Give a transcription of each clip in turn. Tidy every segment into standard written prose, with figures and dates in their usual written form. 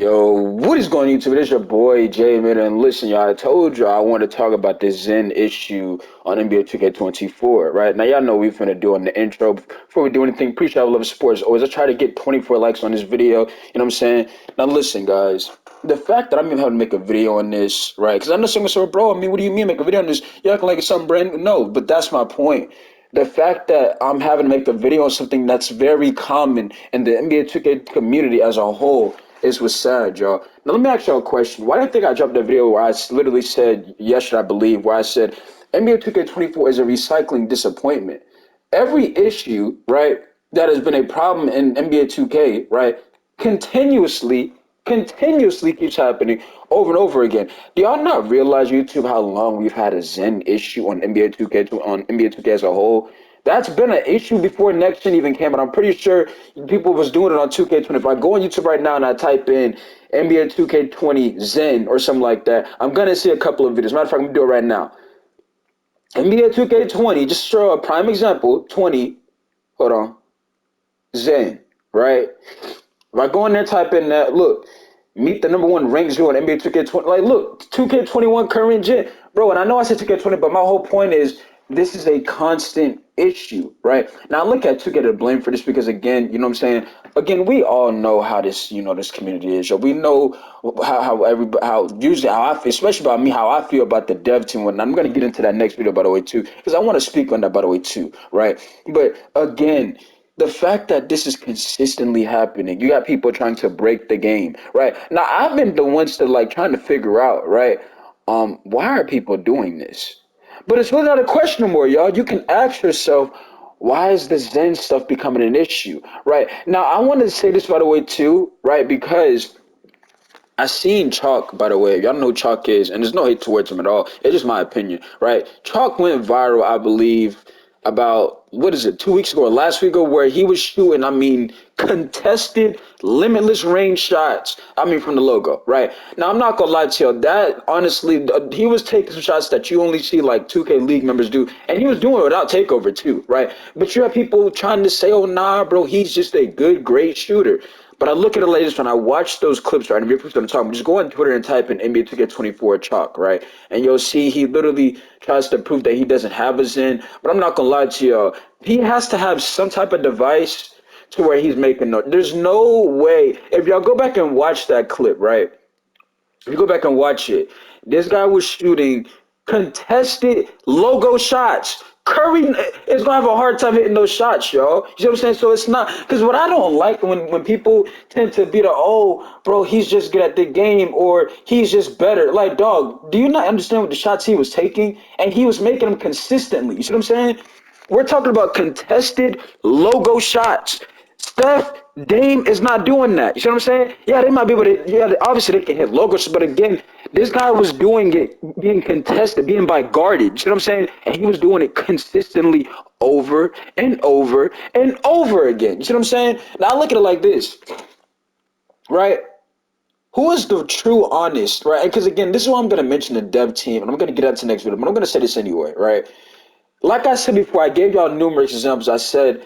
Yo, what is going on YouTube? It is your boy Jay Man, and listen, y'all. I told you I want to talk about this Zen issue on NBA 2K24. Right now, y'all know we're finna do in the intro. Before we do anything, appreciate all love sports. Always, I try to get 24 likes on this video. You know what I'm saying? Now, listen, guys. The fact that I'm even having to make a video on this, right? Because I know someone said, "Bro, I mean, what do you mean make a video on this? You acting like it's something brand new." No, but that's my point. The fact that I'm having to make a video on something that's very common in the NBA 2K community as a whole is what's sad, y'all. Now, let me ask y'all a question. Why do you think I dropped a video where I literally said, yesterday, I believe, where I said NBA 2K24 is a recycling disappointment? Every issue, right, that has been a problem in NBA 2K, right, continuously, continuously keeps happening over and over again. Do y'all not realize, YouTube, how long we've had a Zen issue on NBA 2K, on NBA 2K as a whole? That's been an issue before next gen even came out. I'm pretty sure people was doing it on 2K20. If I go on YouTube right now and I type in NBA 2K20 Zen or something like that, I'm gonna see a couple of videos. Matter of fact, I'm gonna do it right now. NBA 2K20, just show a prime example, 20, hold on, Zen, right? If I go in there, type in that, look, meet the number one ranked Jew in NBA 2K20. Like, look, 2K21 current gen. Bro, and I know I said 2K20, but my whole point is this is a constant issue, right? Now, I look at 2K to blame for this because, again, you know what I'm saying? Again, we all know how this, this community is. So we know how usually how I feel, especially about me, how I feel about the dev team. And I'm going to get into that next video, by the way, too, because I want to speak on that, by the way, too, right? But again, the fact that this is consistently happening, you got people trying to break the game, right? Now, I've been the ones that like trying to figure out, right? Why are people doing this? But it's really not a question anymore, y'all. You can ask yourself, why is the Zen stuff becoming an issue, right? Now, I want to say this, by the way, too, right? Because I seen Chalk, by the way. Y'all know who Chalk is, and there's no hate towards him at all. It's just my opinion, right? Chalk went viral, I believe, about what is it, 2 weeks ago or last week ago, where he was shooting, I mean, contested, limitless range shots. I mean, from the logo, right? Now, I'm not gonna lie to you, that honestly, he was taking some shots that you only see like 2K League members do, and he was doing it without takeover too, right? But you have people trying to say, "Oh, nah, bro, he's just a good, great shooter." But I look at the latest when I watch those clips, right? And if you're going to talk, just go on Twitter and type in NBA 2K24 Chalk, right? And you'll see he literally tries to prove that he doesn't have a Zen. But I'm not gonna lie to you, he has to have some type of device to where he's making no. There's no way. If y'all go back and watch that clip, right? If you go back and watch it, this guy was shooting contested logo shots. Curry is gonna have a hard time hitting those shots, y'all. You see what I'm saying? So it's not because what I don't like when people tend to be the bro, he's just good at the game or he's just better. Like, dog, do you not understand what the shots he was taking? And he was making them consistently. You see what I'm saying? We're talking about contested logo shots. Steph, Dame is not doing that. You see what I'm saying? Yeah, they might be able to. Yeah, obviously they can hit logos, but again, this guy was doing it, being contested, being by guarded. You see what I'm saying? And he was doing it consistently over and over and over again. You see what I'm saying? Now I look at it like this, right? Who is the true honest, right? Because again, this is why I'm going to mention the dev team, and I'm going to get into the next video, but I'm going to say this anyway, right? Like I said before, I gave y'all numerous examples. I said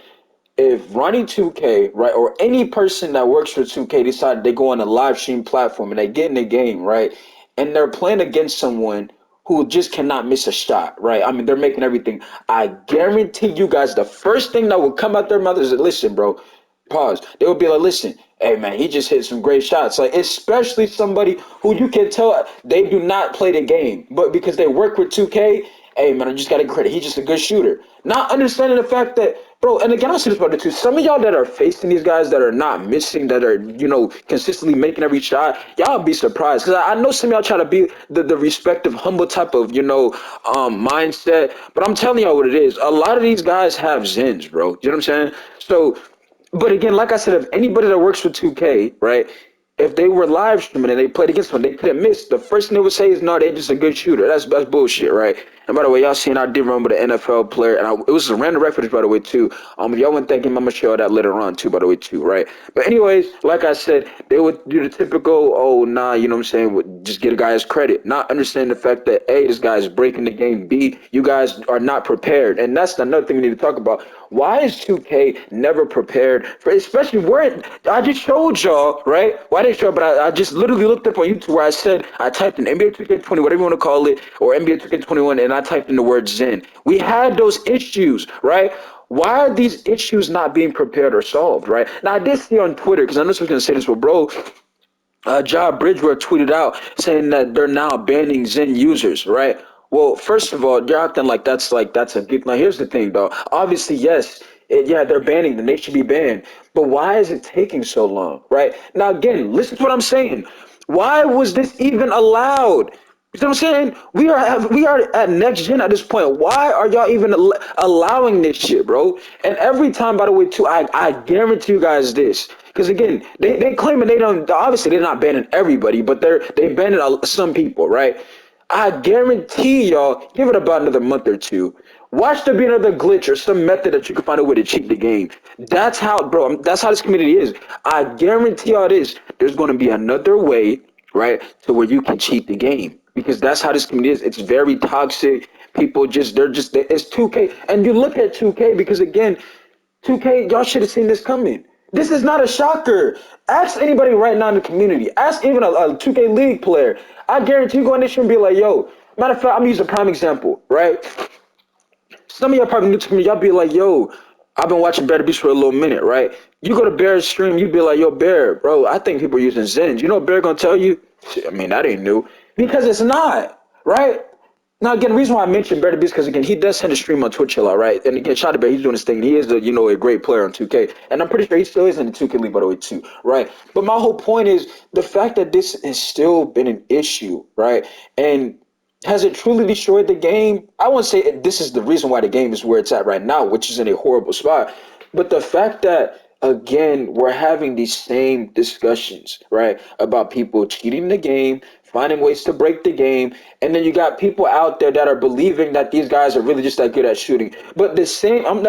if Ronnie 2K, right, or any person that works for 2K decide they go on a live stream platform and they get in the game, right, and they're playing against someone who just cannot miss a shot, right? I mean, they're making everything. I guarantee you guys, the first thing that will come out their mouth is, listen, bro, pause. They will be like, listen, hey, man, he just hit some great shots. Like, especially somebody who you can tell they do not play the game, but because they work with 2K, hey, man, I just got to credit. He's just a good shooter. Not understanding the fact that, bro, and again, I'll say this about it too. Some of y'all that are facing these guys that are not missing, that are, consistently making every shot, y'all be surprised. Because I know some of y'all try to be the respective, humble type of, mindset. But I'm telling y'all what it is. A lot of these guys have Zen's, bro. You know what I'm saying? So, but again, like I said, if anybody that works for 2K, right, if they were live streaming and they played against them, they couldn't miss. The first thing they would say is, "No, they're just a good shooter." That's bullshit, right? And by the way, y'all seen I did run with an NFL player, and it was a random reference, by the way, too. If y'all wouldn't thank him, I'm gonna show that later on, too, by the way, too, right? But anyways, like I said, they would do the typical, "Oh, nah," you know what I'm saying? Just get a guy his credit, not understand the fact that A, this guy is breaking the game. B, you guys are not prepared, and that's another thing we need to talk about. Why is 2K never prepared for, especially where I just showed y'all, right? Why didn't show, but I just literally looked up on YouTube where I said, I typed in NBA 2K20, whatever you want to call it, or NBA 2K21, and I typed in the word Zen. We had those issues, right? Why are these issues not being prepared or solved, right? Now, I did see on Twitter, because I know someone's going to say this, well, bro, John Bridgeworth tweeted out saying that they're now banning Zen users, right? Well, first of all, you're acting like that's a big. Now, here's the thing, though. Obviously, yes, yeah, they're banning them. They should be banned. But why is it taking so long, right? Now, again, listen to what I'm saying. Why was this even allowed? You know what I'm saying? We are at next gen at this point. Why are y'all even allowing this shit, bro? And every time, by the way, too, I guarantee you guys this, because again, they claiming they don't. Obviously, they're not banning everybody, but they banning some people, right? I guarantee y'all, give it about another month or two. Watch there be another glitch or some method that you can find a way to cheat the game. That's how, bro. That's how this community is. I guarantee y'all this. There's going to be another way, right, to where you can cheat the game, because that's how this community is. It's very toxic. People just it's 2K, and you look at 2K because again, 2K, y'all should have seen this coming. This is not a shocker. Ask anybody right now in the community. Ask even a 2K League player. I guarantee you go in this and be like, yo, matter of fact, I'm gonna use a prime example, right? Some of y'all probably new to me, y'all be like, yo, I've been watching Bear Beast for a little minute, right? You go to Bear's stream, you be like, yo, Bear, bro, I think people are using Zen's. You know what Bear gonna tell you? Shit, I mean, that ain't new. Because it's not, right? Now, again, the reason why I mentioned Bear Beast, because again, he does send a stream on Twitch a lot, right? And again, shout out to Bear, he's doing his thing. He is, a great player on 2K. And I'm pretty sure he still is in the 2K League, by the way, too, right? But my whole point is the fact that this has still been an issue, right? And has it truly destroyed the game? I won't say this is the reason why the game is where it's at right now, which is in a horrible spot. But the fact that, again, we're having these same discussions, right, about people cheating the game, finding ways to break the game, and then you got people out there that are believing that these guys are really just that good at shooting. But the same, I'm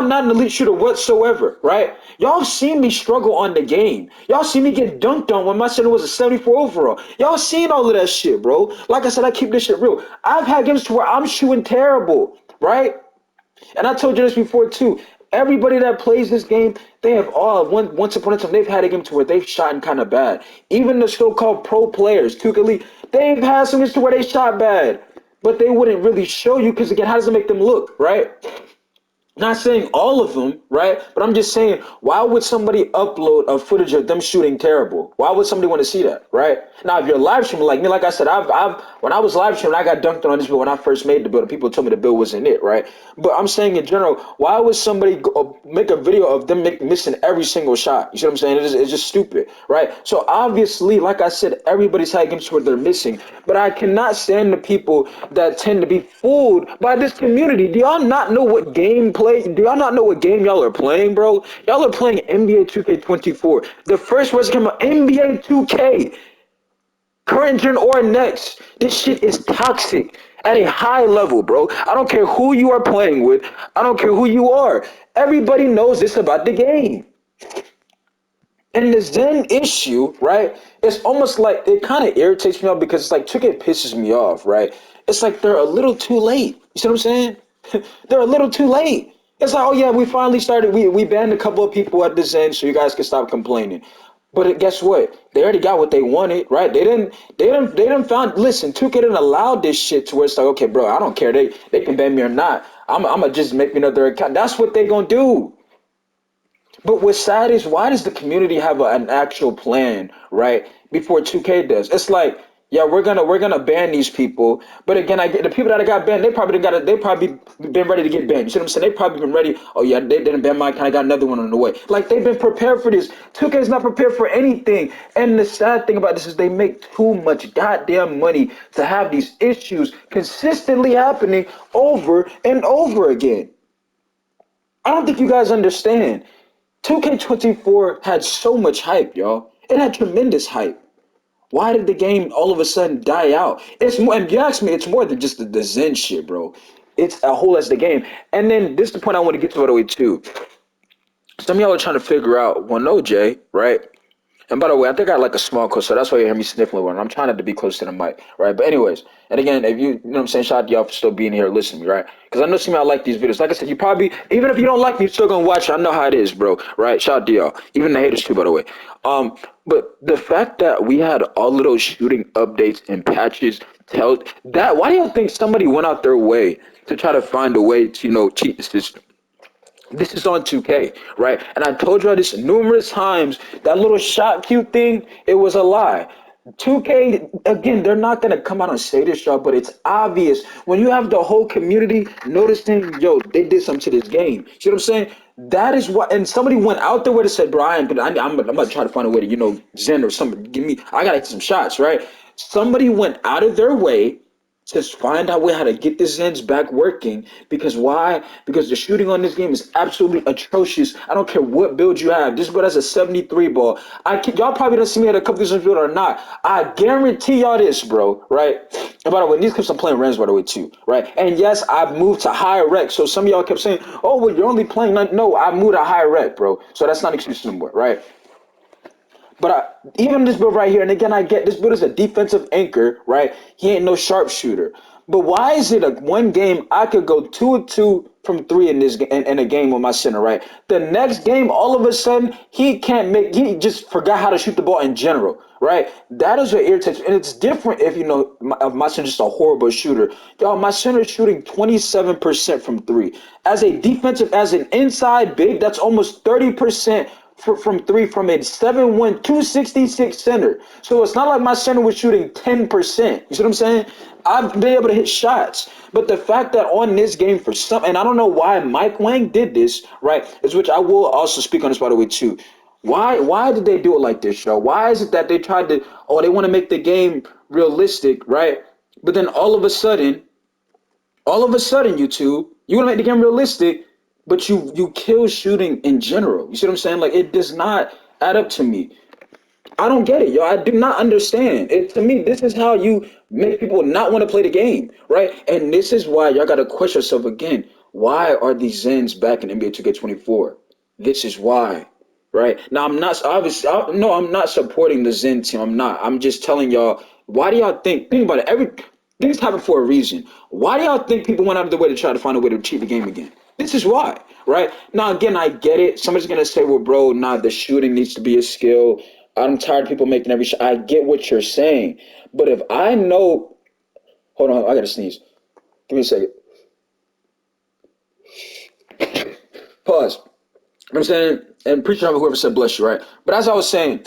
not an elite shooter whatsoever, right? Y'all seen me struggle on the game. Y'all seen me get dunked on when my center was a 74 overall. Y'all seen all of that shit, bro. Like I said, I keep this shit real. I've had games to where I'm shooting terrible, right? And I told you this before too. Everybody that plays this game, they have all once upon a time they've had a game to where they've shot kind of bad. Even the so-called pro players, 2K League, they've had some games to where they shot bad, but they wouldn't really show you because again, how does it make them look, right? Not saying all of them, right? But I'm just saying, why would somebody upload a footage of them shooting terrible? Why would somebody want to see that, right? Now, if you're live streaming like me, like I said, when I was live streaming, I got dunked on this build when I first made the build, and people told me the build wasn't it, right? But I'm saying in general, why would somebody make a video of them missing every single shot? You see what I'm saying? It's just stupid, right? So obviously, like I said, everybody's had games where they're missing, but I cannot stand the people that tend to be fooled by this community. Do y'all not know what gameplay? Do y'all not know what game y'all are playing, bro? Y'all are playing NBA 2K24. The first version came out NBA 2K. Current gen or next. This shit is toxic at a high level, bro. I don't care who you are playing with. I don't care who you are. Everybody knows this about the game. And the Zen issue, right? It's almost like it kind of irritates me off because it's like 2K pisses me off, right? It's like they're a little too late. You see what I'm saying? They're a little too late. It's like, oh yeah, we finally started. We banned a couple of people at the Zen so you guys can stop complaining. But guess what? They already got what they wanted, right? They didn't found. Listen, 2K didn't allow this shit to where it's like, okay, bro, I don't care. They can ban me or not. I'm gonna just make me another account. That's what they gonna do. But what's sad is why does the community have an actual plan, right? Before 2K does. It's like, yeah, we're gonna ban these people. But again, I get the people that got banned, they probably been ready to get banned. You see what I'm saying? They probably been ready. Oh yeah, they didn't ban my kind of got another one on the way. Like they've been prepared for this. 2K is not prepared for anything. And the sad thing about this is they make too much goddamn money to have these issues consistently happening over and over again. I don't think you guys understand. 2K24 had so much hype, y'all. It had tremendous hype. Why did the game all of a sudden die out? It's more, and if you ask me, it's more than just the Zen shit, bro. It's a whole as the game. And then this is the point I want to get to, by the way, too. Some of y'all are trying to figure out, well, no, Jay, right? And by the way, I think I like a small coat, so that's why you hear me sniffling one. I'm trying not to be close to the mic, right? But anyways, and again, if you know what I'm saying, shout out to y'all for still being here, listening to me, right? Because I know some of y'all like these videos. Like I said, you probably, even if you don't like me, you're still gonna watch it. I know how it is, bro, right? Shout out to y'all, even the haters too, by the way. But the fact that we had all of those shooting updates and patches tell that, why do you think somebody went out their way to try to find a way to, cheat the system? This is on 2K, right? And I told you this numerous times. That little shot cue thing, it was a lie. 2K, again, they're not going to come out and say this, y'all, but it's obvious. When you have the whole community noticing, yo, they did something to this game. See what I'm saying? That is what, and somebody went out there with it said, Brian, but I'm going to try to find a way to, Zen or somebody, I got to hit some shots, right? Somebody went out of their way just find out how to get the Zen's back working. Because why? Because the shooting on this game is absolutely atrocious. I don't care what build you have. This build has a 73 ball. Y'all probably don't see me at a couple of build or not. I guarantee y'all this, bro. Right? And by the way, these clips I'm playing Rams by the way too. Right? And yes, I've moved to higher rec. So some of y'all kept saying, "Oh, well, you're only playing." No, I moved to higher rec, bro. So that's not an excuse anymore. Right? But even this build right here, and again, I get this build is a defensive anchor, right? He ain't no sharpshooter. But why is it a one game I could go 2 of 2 from three in this in a game with my center, right? The next game, all of a sudden, he can't make. He just forgot how to shoot the ball in general, right? That is what irritates, and it's different if my center's just a horrible shooter. Y'all, my center is shooting 27% from three. As an inside big, that's almost 30% from three from a 7'1", 266 center. So it's not like my center was shooting 10%. You see what I'm saying? I've been able to hit shots. But the fact that on this game for some, and I don't know why Mike Wang did this, right? Is which I will also speak on this by the way too. Why did they do it like this, show? Why is it that they tried to, they want to make the game realistic, right? But then all of a sudden, YouTube, you want to make the game realistic, but you kill shooting in general. You see what I'm saying? Like it does not add up to me. I don't get it, yo. I do not understand. To me, this is how you make people not want to play the game, right? And this is why y'all got to question yourself again. Why are these Zen's back in NBA 2K24? This is why, right? Now, I'm not obviously. No, I'm not supporting the Zen team. I'm not. I'm just telling y'all. Why do y'all think about it? Things happen for a reason. Why do y'all think people went out of their way to try to find a way to cheat the game again? This is why, right? Now, again, I get it. Somebody's gonna say, "Well, bro, nah, the shooting needs to be a skill." I'm tired of people making every shot. I get what you're saying, but if I know, hold on, I gotta sneeze. Give me a second. Pause. You know what I'm saying, and appreciate whoever said bless you, right? But as I was saying,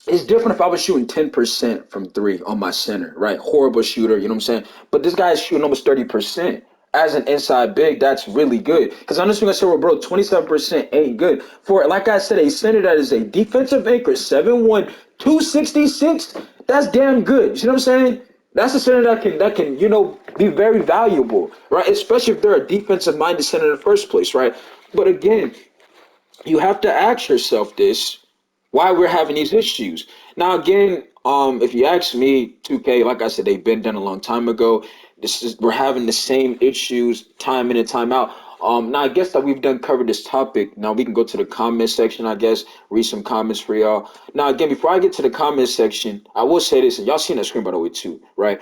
it's different if I was shooting 10% from three on my center, right? Horrible shooter, you know what I'm saying? But this guy's shooting almost 30%. As an inside big, that's really good. Because I'm just gonna say, well, bro, 27% ain't good. For like I said, a center that is a defensive anchor, 7'1", 266, that's damn good. You see what I'm saying? That's a center that can, be very valuable, right? Especially if they're a defensive minded center in the first place, right? But again, you have to ask yourself this, why we're having these issues. Now again, if you ask me, 2K, like I said, they've been done a long time ago. We're having the same issues time in and time out. Now I guess that we've done covered this topic. Now we can go to the comment section, I guess, read some comments for y'all. Now again, before I get to the comment section, I will say this, and y'all seen that screen by the way too, right?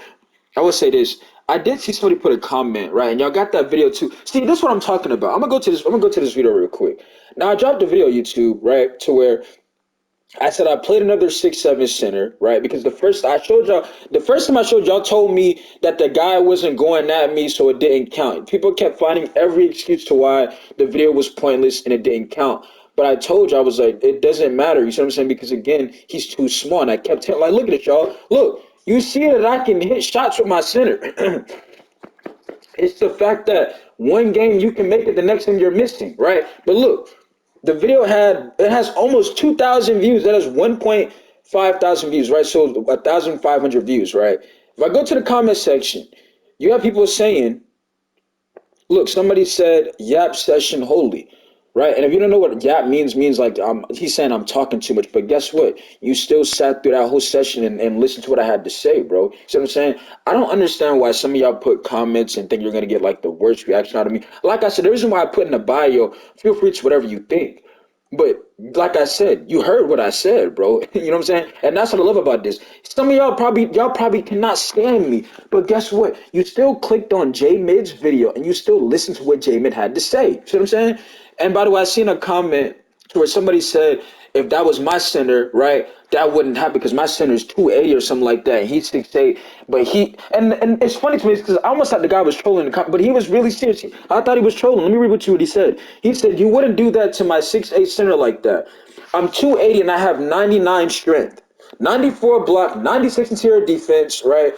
I will say this. I did see somebody put a comment, right? And y'all got that video too. See, this is what I'm talking about. I'm gonna go to this video real quick. Now I dropped the video YouTube, right? To where I said I played another 6'7" center, right? Because the first time I showed y'all told me that the guy wasn't going at me, so it didn't count. People kept finding every excuse to why the video was pointless and it didn't count. But I told you, I was like, it doesn't matter. You see what I'm saying? Because again, he's too small. And I kept telling, like, look at it, y'all. Look, you see that I can hit shots with my center. It's the fact that one game you can make it, the next game you're missing, right? But look, the video has almost 2,000 views. That is 1.5 thousand views, right? So 1,500 views, right? If I go to the comment section, you have people saying, look, somebody said Yap session holy, right? And if you don't know what Yap means like he's saying I'm talking too much. But guess what? You still sat through that whole session and listened to what I had to say, bro. See what I'm saying? I don't understand why some of y'all put comments and think you're gonna get like the worst reaction out of me. Like I said, the reason why I put in the bio, feel free to whatever you think. But like I said, you heard what I said, bro. You know what I'm saying? And that's what I love about this. Some of y'all probably cannot stand me, but guess what? You still clicked on J Mid's video and you still listened to what J Mid had to say. See what I'm saying? And by the way, I seen a comment where somebody said if that was my center, right, that wouldn't happen because my center is 280 or something like that. And he's 6'8", but and it's funny to me because I almost thought the guy was trolling the but he was really serious. I thought he was trolling. Let me read what he said. He said you wouldn't do that to my 6'8" center like that. I'm 280 and I have 99 strength, 94 block, 96 interior defense, right?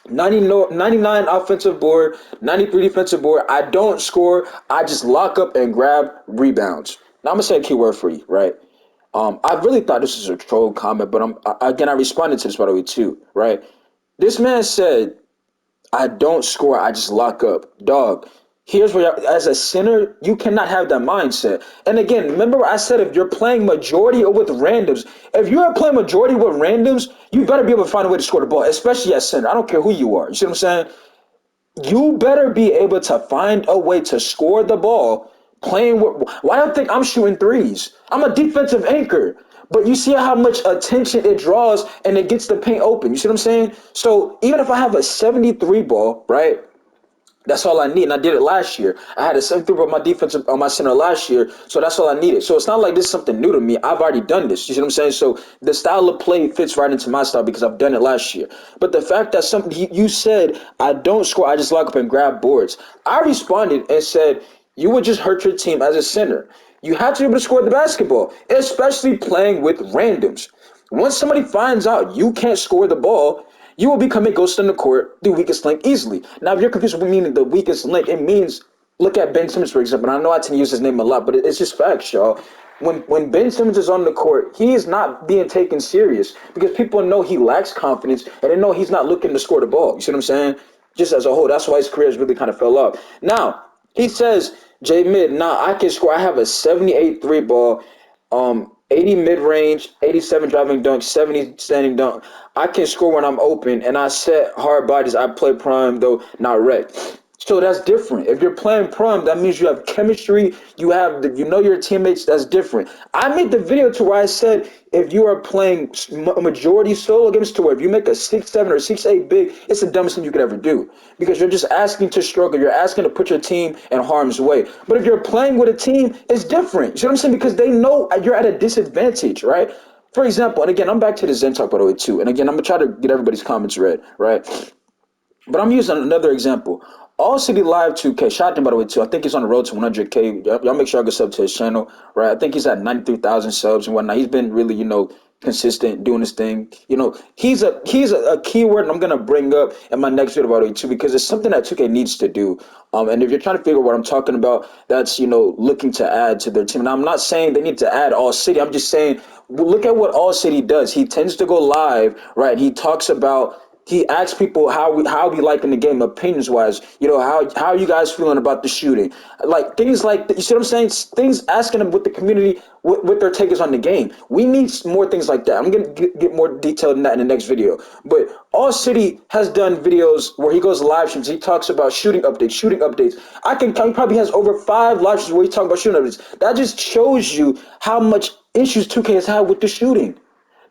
90, no, 99 offensive board, 93 defensive board. I don't score. I just lock up and grab rebounds. Now I'm gonna say a key word for you, right? I really thought this was a troll comment, but again I responded to this by the way too, right? This man said, "I don't score, I just lock up." Dog, here's where as a center, you cannot have that mindset. And again, remember I said if you're playing majority or with randoms, if you're playing majority with randoms, you better be able to find a way to score the ball, especially at center. I don't care who you are. You see what I'm saying? You better be able to find a way to score the ball playing with. Why do you think I'm shooting threes? I'm a defensive anchor. But you see how much attention it draws and it gets the paint open. You see what I'm saying? So even if I have a 73 ball, right? That's all I need, and I did it last year. I had a 73 on my defensive on my center last year, so that's all I needed. So it's not like this is something new to me. I've already done this. You see what I'm saying? So the style of play fits right into my style because I've done it last year. But the fact that something you said I don't score, I just lock up and grab boards. I responded and said you would just hurt your team as a center. You have to be able to score the basketball, especially playing with randoms. Once somebody finds out you can't score the ball, you will become a ghost in the court, the weakest link easily. Now, if you're confused with meaning the weakest link, it means look at Ben Simmons, for example. And I know I tend to use his name a lot, but it's just facts, y'all. When Ben Simmons is on the court, he is not being taken serious because people know he lacks confidence and they know he's not looking to score the ball. You see what I'm saying? Just as a whole, that's why his career has really kind of fell off. Now, he says, J Mid, nah, I can score. I have a 78 three ball. 80 mid range, 87 driving dunk, 70 standing dunk. I can score when I'm open, and I set hard bodies. I play prime though, not rec. So that's different. If you're playing prime, that means you have chemistry. You know your teammates. That's different. I made the video to where I said if you are playing a majority solo games to where if you make a 6'7" or 6'8" big, it's the dumbest thing you could ever do because you're just asking to struggle. You're asking to put your team in harm's way. But if you're playing with a team, it's different. You see what I'm saying? Because they know you're at a disadvantage, right? For example, and again, I'm back to the Zen talk by the way too. And again, I'm gonna try to get everybody's comments read, right? But I'm using another example. All City Live 2K, shout out to him by the way too. I think he's on the road to 100K. Y'all make sure y'all go sub to his channel, right? I think he's at 93,000 subs and whatnot. He's been really, consistent doing his thing. He's a keyword I'm gonna bring up in my next video by the way too because it's something that 2K needs to do. And if you're trying to figure out what I'm talking about, that's looking to add to their team. And I'm not saying they need to add All City. I'm just saying look at what All City does. He tends to go live, right? He talks about he asks people how we like in the game opinions wise. How are you guys feeling about the shooting, like things like you see what I'm saying, things asking them what the community what their take is on the game. We need more things like that. I'm gonna get more detailed in that in the next video. But All City has done videos where he goes live streams. He talks about shooting updates. He probably has over 5 live streams where he talks about shooting updates. That just shows you how much issues 2K has had with the shooting.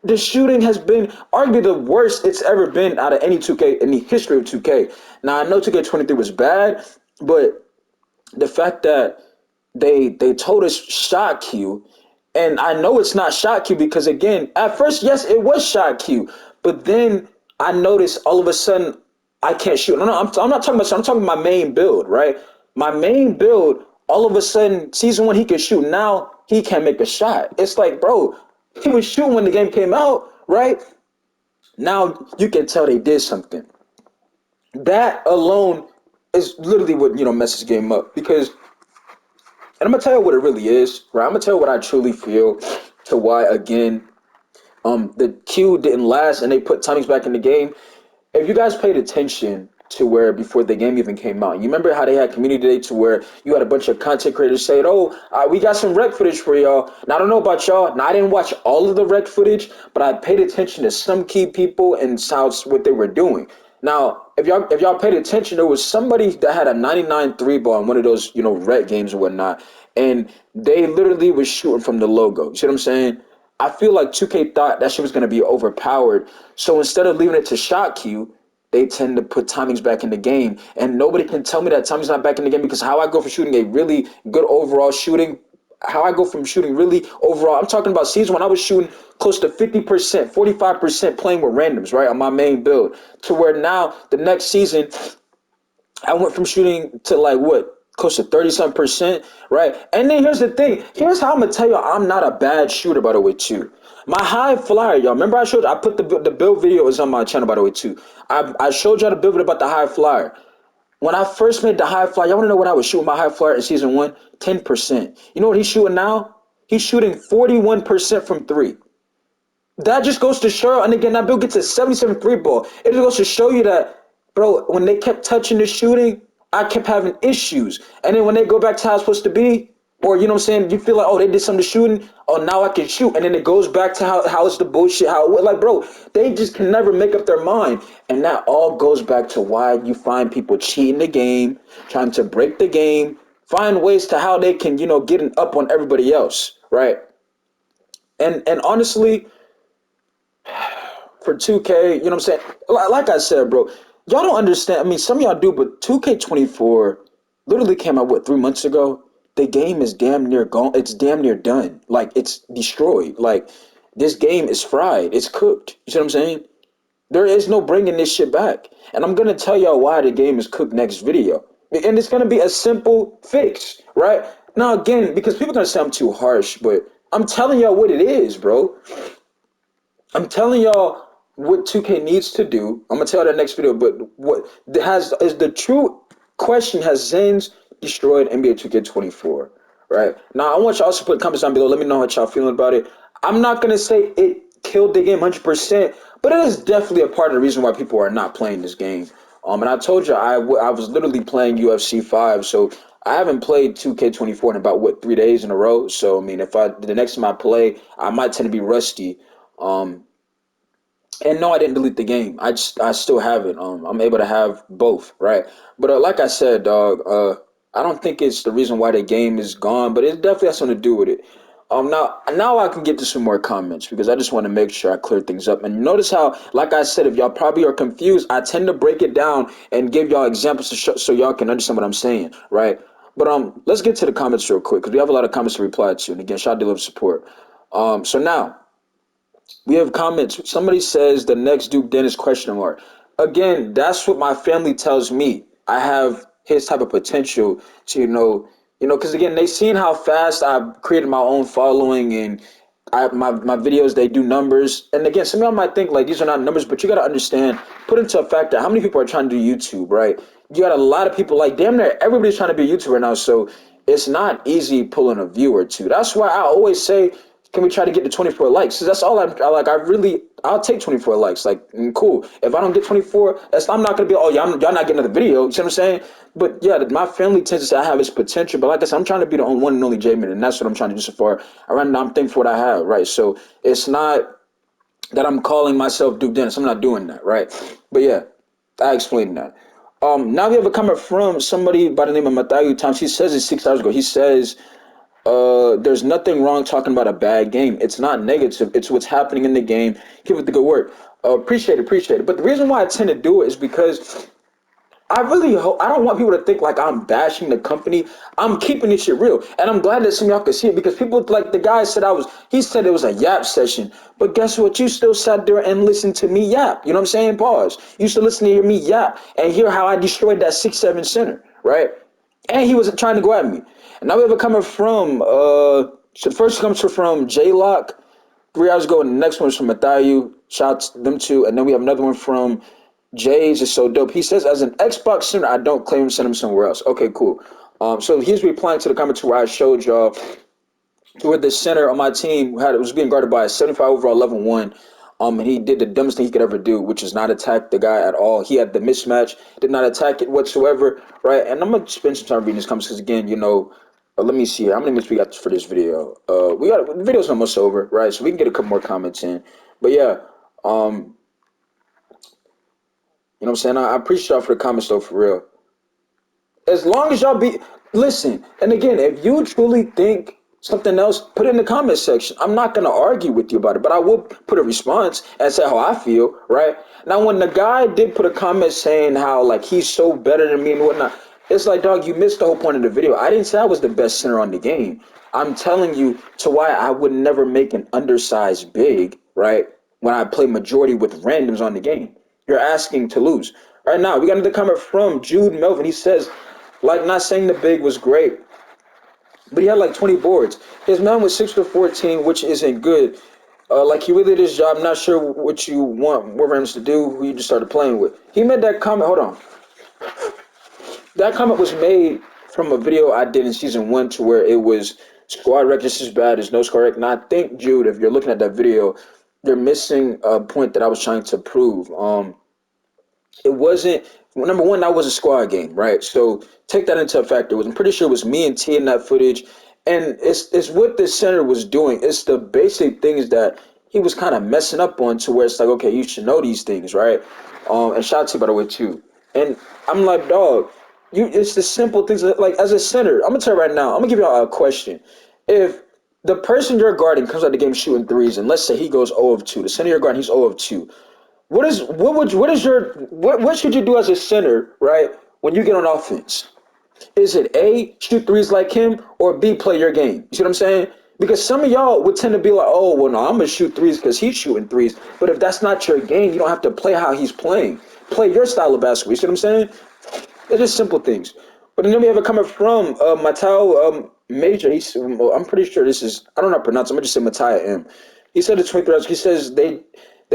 The shooting has been arguably the worst it's ever been out of any 2K in the history of 2K. Now I know 2K23 was bad, but the fact that they told us shot Q, and I know it's not shot Q because again, at first yes it was shot Q, but then I noticed all of a sudden I can't shoot. No, I'm not talking about. I'm talking about my main build, right? My main build. All of a sudden, season 1 he could shoot. Now he can't make a shot. It's like, bro, he was shooting when the game came out, right? Now you can tell they did something. That alone is literally what messes the game up because, and I'm gonna tell you what it really is, right? I'm gonna tell you what I truly feel to why again the Q didn't last and they put timings back in the game. If you guys paid attention to where before the game even came out, you remember how they had community day to where you had a bunch of content creators saying, "Oh, we got some rec footage for y'all." Now I don't know about y'all. Now I didn't watch all of the rec footage, but I paid attention to some key people and how what they were doing. Now, if y'all paid attention, there was somebody that had a 99 three ball in one of those rec games and whatnot, and they literally was shooting from the logo. You see what I'm saying? I feel like 2K thought that shit was gonna be overpowered. So instead of leaving it to shot queue, they tend to put timings back in the game. And nobody can tell me that timing's not back in the game because how I go from shooting a really good overall shooting, how I go from shooting really overall, I'm talking about season when I was shooting close to 50%, 45% playing with randoms, right, on my main build, to where now the next season I went from shooting to like what? Close to 30 something percent, right? And then here's the thing. Here's how I'm gonna tell you I'm not a bad shooter, by the way, too. My high flyer, y'all. Remember I showed I put the build video is on my channel, by the way, too. I showed y'all the build video about the high flyer. When I first made the high flyer, y'all wanna know what I was shooting my high flyer in season one? 10%. You know what he's shooting now? He's shooting 41% from three. That just goes to show, and again, that Bill gets a 77 three ball. It just goes to show you that, bro, when they kept touching the shooting, I kept having issues. And then when they go back to how it's supposed to be, or you know what I'm saying, you feel like, oh, they did some of the shooting, oh, now I can shoot. And then it goes back to how it's the bullshit, like, bro, they just can never make up their mind. And that all goes back to why you find people cheating the game, trying to break the game, find ways to how they can, get an up on everybody else, right? And honestly, for 2K, you know what I'm saying? Like I said, bro, y'all don't understand. I mean, some of y'all do, but 2K24 literally came out, what, 3 months ago? The game is damn near gone. It's damn near done. Like, it's destroyed. Like, this game is fried. It's cooked. You see what I'm saying? There is no bringing this shit back. And I'm going to tell y'all why the game is cooked next video. And it's going to be a simple fix, right? Now, again, because people are going to say I'm too harsh, but I'm telling y'all what it is, bro. I'm telling y'all what 2K needs to do. I'm gonna tell you that next video, but what has is the true question: has Zen's destroyed NBA 2K24? Right now, I want y'all to put comments down below. Let me know how y'all feeling about it. I'm not gonna say it killed the game 100%, but it is definitely a part of the reason why people are not playing this game. And I told you I was literally playing UFC 5, so I haven't played 2K24 in about what 3 days in a row. So I mean, if I the next time I play, I might tend to be rusty. Um, and no, I didn't delete the game. I still have it. I'm able to have both, right? But like I said, dog, I don't think it's the reason why the game is gone, but it definitely has something to do with it. Now I can get to some more comments because I just want to make sure I clear things up. And notice how, like I said, if y'all probably are confused, I tend to break it down and give y'all examples to so y'all can understand what I'm saying, right? But let's get to the comments real quick because we have a lot of comments to reply to. And again, shout out to love support. So now. We have comments. Somebody says the next Duke Dennis question mark. Again, that's what my family tells me. I have his type of potential to because again they seen how fast I've created my own following and my videos they do numbers. And again, some of y'all might think like these are not numbers, but you got to understand, put into a factor how many people are trying to do YouTube, right? You got a lot of people like damn near everybody's trying to be a YouTuber now, so it's not easy pulling a view or two. That's why I always say can we try to get to 24 likes? Because that's all like. I'll take 24 likes. Like, cool. If I don't get 24, I'm not gonna be. Oh, y'all not getting another video. You see what I'm saying? But yeah, my family tends to say I have this potential. But like I said, I'm trying to be the only one and only J-Man, and that's what I'm trying to do so far. Right now, I'm thankful for what I have. Right. So it's not that I'm calling myself Duke Dennis. I'm not doing that. Right. But yeah, I explained that. Now we have a comment from somebody by the name of Matthew Times. He says it 6 hours ago. He says there's nothing wrong talking about a bad game. It's not negative. It's what's happening in the game. Keep it the good work. Appreciate it, appreciate it. But the reason why I tend to do it is because I really hope I don't want people to think like I'm bashing the company. I'm keeping this shit real, and I'm glad that some of y'all could see it because people like the guy said He said it was a yap session, but guess what? You still sat there and listened to me yap. You know what I'm saying? Pause. You still listen to hear me yap and hear how I destroyed that 6-7 center, right? And he was trying to go at me. And now we have a comment from so the first comes from J Lock 3 hours ago, and the next one is from Matthew. Shout out to them two. And then we have another one from Jay's is so dope. He says, as an Xbox center, I don't claim to send him somewhere else. Okay, cool. So he's replying to the comments where I showed y'all where the center on my team was being guarded by a 75 overall level one. And he did the dumbest thing he could ever do, which is not attack the guy at all. He had the mismatch, did not attack it whatsoever, right? And I'm gonna spend some time reading these comments because again, let me see how many minutes we got for this video. We got the video's almost over, right? So we can get a couple more comments in. But yeah, you know what I'm saying? I appreciate y'all for the comments though, for real. As long as y'all be Listen, and again, if you truly think something else, put it in the comment section. I'm not gonna argue with you about it, but I will put a response and say how I feel, right? Now, when the guy did put a comment saying how like he's so better than me and whatnot, it's like, dog, you missed the whole point of the video. I didn't say I was the best center on the game. I'm telling you to why I would never make an undersized big, right? When I play majority with randoms on the game. You're asking to lose. Right now, we got another comment from Jude Melvin. He says, like, not saying the big was great, but he had like 20 boards. His man was 6 for 14, which isn't good. Like he really did his job. Not sure what you want more Rams to do. Who you just started playing with. He made that comment. Hold on. That comment was made from a video I did in season 1 to where it was squad record just as bad as no squad record. And I think Jude, if you're looking at that video, you're missing a point that I was trying to prove. It wasn't number one. That was a squad game, right? So take that into effect. I'm pretty sure it was me and T in that footage, and it's what the center was doing. It's the basic things that he was kind of messing up on to where it's like, okay, you should know these things, right? And shout out to you by the way too. And I'm like, dog, you. It's the simple things that, like as a center. I'm gonna tell you right now. I'm gonna give y'all a question. If the person you're guarding comes out the game shooting threes, and let's say he goes 0 of 2, the center you're guarding he's 0 of 2. What should you do as a center, right? When you get on offense, is it A, shoot threes like him, or B, play your game? You see what I'm saying? Because some of y'all would tend to be like, oh, well, no, I'm gonna shoot threes because he's shooting threes. But if that's not your game, you don't have to play how he's playing. Play your style of basketball. You see what I'm saying? It's just simple things. But then we have it coming from Mateo Major. I'm pretty sure this is, I don't know how to pronounce it. I'm going to just say Mattia M. He said it's 23 hours. He says they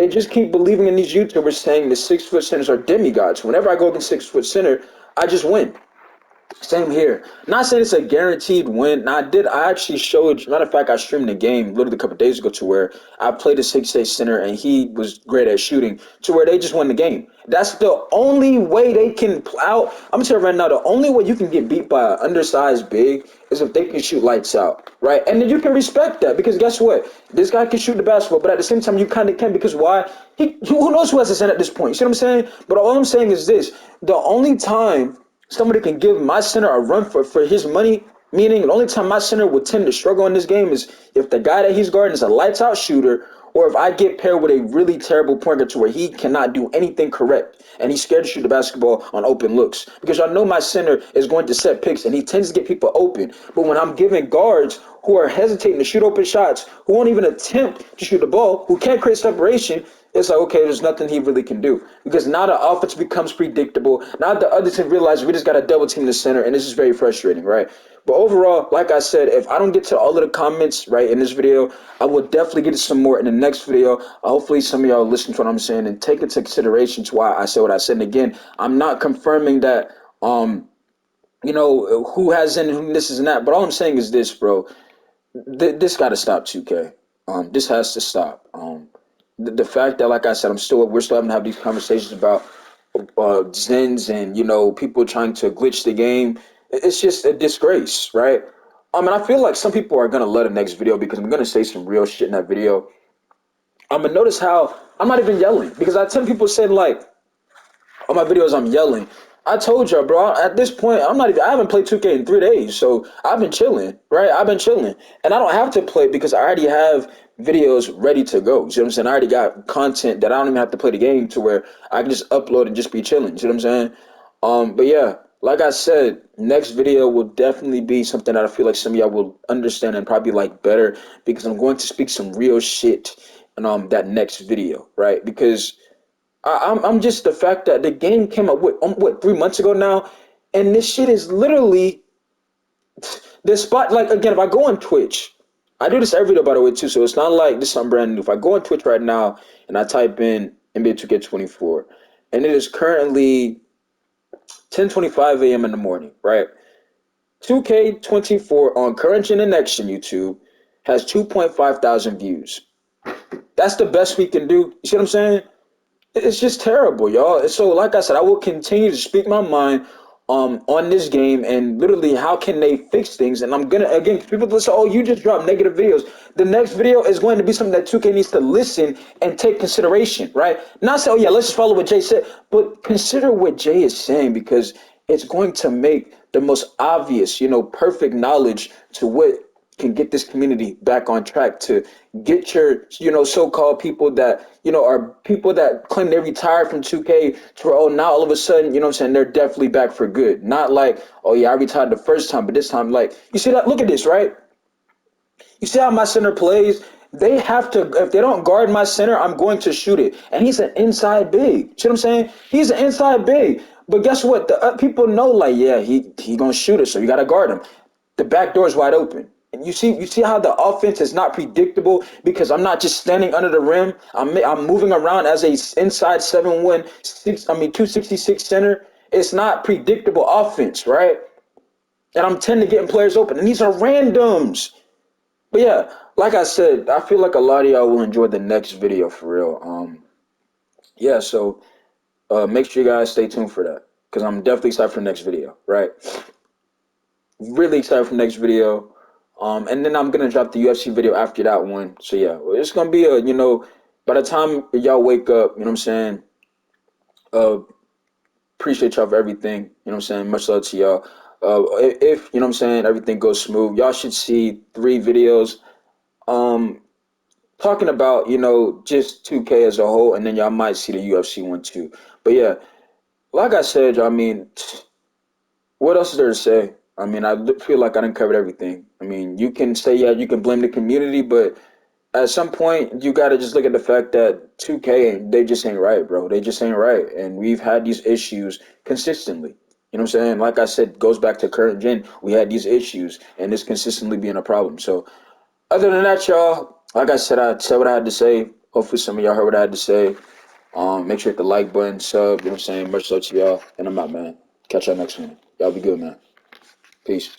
just keep believing in these YouTubers saying the 6 foot centers are demigods. Whenever I go against 6 foot center, I just win. Same here. Not saying it's a guaranteed win. Now, I actually showed, matter of fact, I streamed the game literally a couple of days ago to where I played a 6'8 center and he was great at shooting to where they just won the game. That's the only way they can out. I'm going to tell you right now, the only way you can get beat by an undersized big is if they can shoot lights out, right? And then you can respect that because guess what? This guy can shoot the basketball, but at the same time, you kind of can because why? Who knows who has a center at this point? You see what I'm saying? But all I'm saying is this. The only time somebody can give my center a run for his money, meaning the only time my center would tend to struggle in this game is if the guy that he's guarding is a lights out shooter, or if I get paired with a really terrible point guard to where he cannot do anything correct and he's scared to shoot the basketball on open looks. Because I know my center is going to set picks and he tends to get people open. But when I'm giving guards who are hesitating to shoot open shots, who won't even attempt to shoot the ball, who can't create separation, it's like, okay, there's nothing he really can do. Because now the offense becomes predictable. Now the other team realizes we just got to double team the center, and this is very frustrating, right? But overall, like I said, if I don't get to all of the comments, right, in this video, I will definitely get to some more in the next video. Hopefully some of y'all listen to what I'm saying and take into consideration to why I said what I said. And again, I'm not confirming that, who has in, who this is and that. But all I'm saying is this, bro. This got to stop, 2K. This has to stop. The fact that, like I said, we're still having to have these conversations about Zen'S and people trying to glitch the game. It's just a disgrace, right? And I feel like some people are gonna love the next video because I'm gonna say some real shit in that video. But notice how I'm not even yelling because I tell people saying like on my videos I'm yelling. I told y'all, bro, at this point, I haven't played 2K in 3 days, so I've been chilling, right? I've been chilling. And I don't have to play because I already have videos ready to go. You see what I'm saying? I already got content that I don't even have to play the game to where I can just upload and just be chilling. You see what I'm saying? But yeah, like I said, next video will definitely be something that I feel like some of y'all will understand and probably like better because I'm going to speak some real shit in that next video, right? Because I'm just the fact that the game came out what 3 months ago now, and this shit is literally the spot. Like again, if I go on Twitch, I do this every video by the way too, so it's not like this is something brand new. If I go on Twitch right now and I type in NBA 2K24, and it is currently 10:25 a.m. in the morning, right? 2K24 on current gen and next gen YouTube has 2.5 thousand views. That's the best we can do. You see what I'm saying? It's just terrible, y'all. So, like I said, I will continue to speak my mind on this game and literally how can they fix things. And I'm gonna again, people will say, "Oh, you just dropped negative videos." The next video is going to be something that 2K needs to listen and take consideration, right? Not say, "Oh yeah, let's just follow what Jay said," but consider what Jay is saying because it's going to make the most obvious, perfect knowledge to what can get this community back on track to get your, so-called people that, are people that claim they retired from 2K to where, oh, now all of a sudden, what I'm saying, they're definitely back for good. Not like, oh yeah, I retired the first time, but this time, like, you see that? Look at this, right? You see how my center plays? They have to, if they don't guard my center, I'm going to shoot it. And he's an inside big. See what I'm saying? He's an inside big. But guess what? The people know, like, yeah, he gonna shoot it, so you gotta guard him. The back door is wide open. And you see how the offense is not predictable because I'm not just standing under the rim. I'm moving around as a inside 7'1", 266 center. It's not predictable offense, right? And I'm tending to getting players open. And these are randoms. But yeah, like I said, I feel like a lot of y'all will enjoy the next video for real. Yeah, so make sure you guys stay tuned for that because I'm definitely excited for the next video, right? Really excited for the next video. And then I'm gonna drop the UFC video after that one. So yeah, it's gonna be by the time y'all wake up, you know what I'm saying? Uh, appreciate y'all for everything. You know what I'm saying? Much love to y'all. If you know what I'm saying, everything goes smooth, y'all should see 3 videos. Um, talking about just 2K as a whole, and then y'all might see the UFC one too. But yeah, like I said, I mean, what else is there to say? I mean, feel like I didn't cover everything. I mean, you can say, yeah, you can blame the community, but at some point you got to just look at the fact that 2K, they just ain't right, bro. They just ain't right, and we've had these issues consistently. You know what I'm saying? Like I said, goes back to current gen. We had these issues, and it's consistently being a problem. So other than that, y'all, like I said what I had to say. Hopefully some of y'all heard what I had to say. Make sure to hit the like button, sub, you know what I'm saying? Much love to y'all. And I'm out, man. Catch y'all next one. Y'all be good, man. Peace.